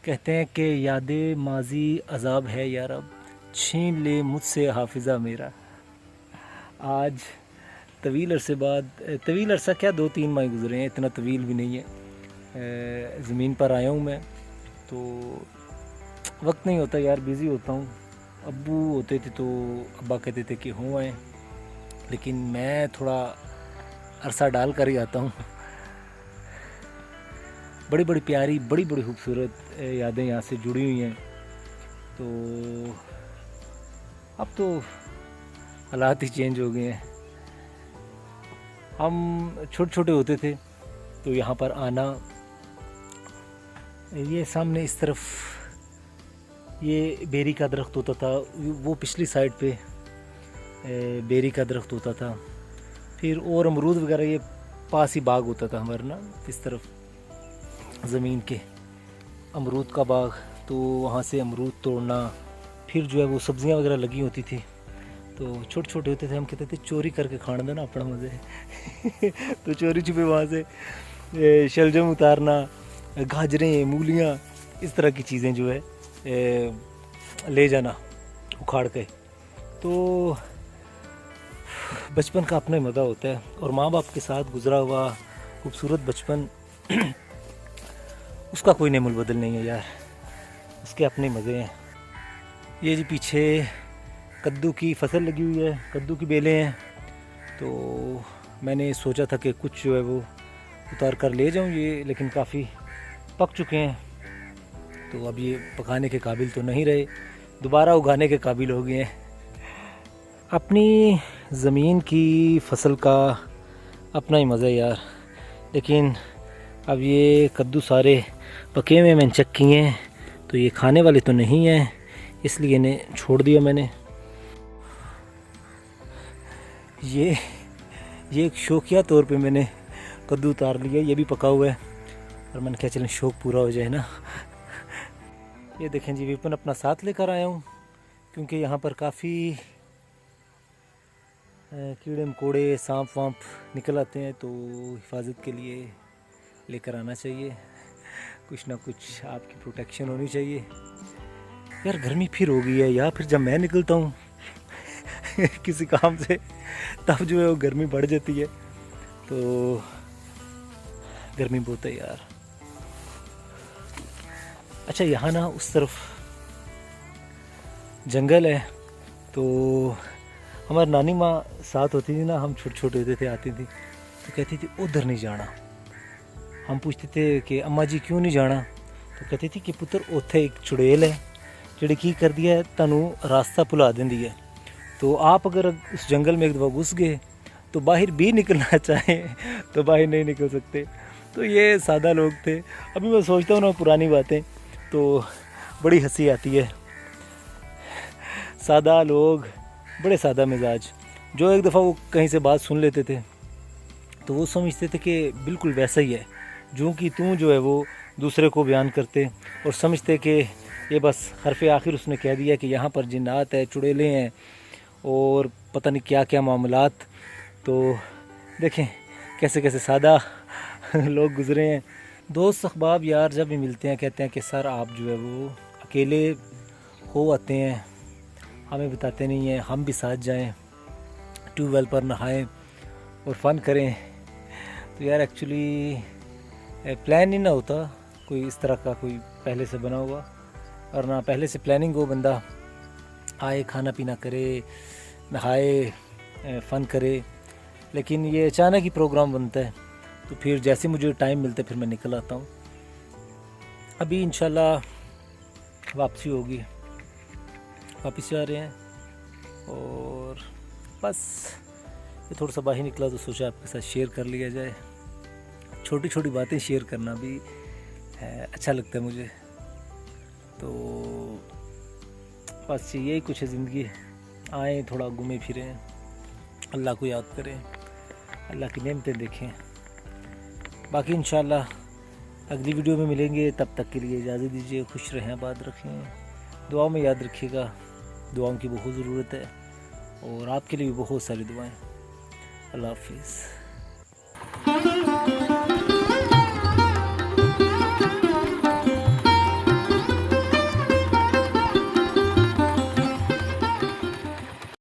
कहते हैं कि यादें माजी अजाब है यार, अब छीन ले मुझसे हाफिज़ा मेरा। आज तवील अरसा क्या, 2-3 माह गुजरे हैं, इतना तवील भी नहीं है। ज़मीन पर आया हूँ मैं, तो वक्त नहीं होता यार, बिज़ी होता हूँ। अब्बू होते थे तो अब्बा कहते थे कि हो आए, लेकिन मैं थोड़ा अरसा डाल कर ही आता हूँ। बड़ी बड़ी प्यारी, बड़ी बड़ी खूबसूरत यादें यहाँ से जुड़ी हुई हैं। तो अब तो हालात ही चेंज हो गए हैं। हम छोटे छोटे होते थे तो यहाँ पर आना, ये सामने इस तरफ ये बेरी का दरख्त होता था, वो पिछली साइड पे बेरी का दरख्त होता था, फिर और अमरूद वगैरह, ये पास ही बाग होता था हमारे ना, इस तरफ ज़मीन के अमरूद का बाग। तो वहाँ से अमरूद तोड़ना, फिर जो है वो सब्ज़ियाँ वगैरह लगी होती थी, तो छोटे छोटे होते थे, हम कहते थे चोरी करके खाना देना अपना मज़े। तो चोरी छुपे वहाँ से शलजम उतारना, गाजरें, मूलियाँ, इस तरह की चीज़ें जो है ले जाना उखाड़ के। तो बचपन का अपना ही मज़ा होता है, और माँ बाप के साथ गुज़रा हुआ खूबसूरत बचपन उसका कोई नेमुल बदल नहीं है यार, उसके अपने मज़े हैं। ये जी पीछे कद्दू की फसल लगी हुई है, कद्दू की बेलें हैं, तो मैंने सोचा था कि कुछ जो है वो उतार कर ले जाऊं ये, लेकिन काफ़ी पक चुके हैं, तो अब ये पकाने के काबिल तो नहीं रहे, दोबारा उगाने के काबिल हो गए हैं। अपनी ज़मीन की फसल का अपना ही मज़ा है यार, लेकिन अब ये कद्दू सारे पके हुए मैंने चेक किए हैं, तो ये खाने वाले तो नहीं हैं, इसलिए इन्हें छोड़ दिया मैंने। ये एक शौकिया तौर पे मैंने कद्दू उतार लिया, ये भी पका हुआ है, और मैंने कहा चलें शौक़ पूरा हो जाए ना। ये देखें जी, विपन अपना साथ लेकर आया हूँ, क्योंकि यहाँ पर काफ़ी कीड़े मकोड़े, सांप वाँप निकल आते हैं, तो हिफाजत के लिए लेकर आना चाहिए, कुछ ना कुछ आपकी प्रोटेक्शन होनी चाहिए। यार गर्मी फिर हो गई है, या फिर जब मैं निकलता हूँ किसी काम से, तब जो है वो गर्मी बढ़ जाती है, तो गर्मी बहुत है यार। अच्छा, यहाँ ना उस तरफ जंगल है, तो हमारी नानी माँ साथ होती थी ना, हम छोटे छोटे होते थे, आती थी तो कहती थी उधर नहीं जाना। हम पूछते थे कि अम्मा जी क्यों नहीं जाना, तो कहती थी कि पुत्र उत्थे एक चुड़ैल है जिहड़ी की कर दिया है, तनू रास्ता भुला देंदी है, तो आप अगर उस जंगल में एक दफ़ा घुस गए तो बाहर भी निकलना चाहें तो बाहर नहीं निकल सकते। तो ये सादा लोग थे। अभी मैं सोचता हूँ ना पुरानी बातें, तो बड़ी हंसी आती है। सादा लोग, बड़े सादा मिजाज, जो एक दफ़ा वो कहीं से बात सुन लेते थे तो वो समझते थे कि बिल्कुल वैसा ही है जो कि तू जो है वो दूसरे को बयान करते, और समझते कि ये बस हरफ़े आखिर उसने कह दिया कि यहाँ पर जिन्नात है, चुड़ैलें हैं, और पता नहीं क्या क्या मामलात। तो देखें कैसे कैसे सादा लोग गुज़रे हैं। दोस्त अहबाब यार जब भी मिलते हैं कहते हैं कि सर आप जो है वो अकेले हो आते हैं, हमें बताते नहीं हैं, हम भी साथ जाएं, ट्यूबवेल पर नहाएं और फ़न करें। तो यार एक्चुअली प्लान ही ना होता कोई इस तरह का, कोई पहले से बना हुआ, और ना पहले से प्लानिंग हो, बंदा आए, खाना पीना करे, नहाए, फ़न करे। लेकिन ये अचानक ही प्रोग्राम बनता है, तो फिर जैसे मुझे टाइम मिलता है फिर मैं निकल आता हूँ। अभी इंशाल्लाह वापसी होगी, वापस जा रहे हैं, और बस ये थोड़ा सा बाहर निकला तो सोचा आपके साथ शेयर कर लिया जाए। छोटी छोटी बातें शेयर करना भी अच्छा लगता है मुझे। तो बस यही कुछ है ज़िंदगी, आए थोड़ा घूमें फिरें, अल्लाह को याद करें, अल्लाह की नेमतें देखें। बाकी इंशाल्लाह अगली वीडियो में मिलेंगे, तब तक के लिए इजाज़त दीजिए। खुश रहें, आबाद रखें, दुआओं में याद रखिएगा, दुआओं की बहुत ज़रूरत है, और आपके लिए भी बहुत सारी दुआएं। अल्लाह हाफिज़।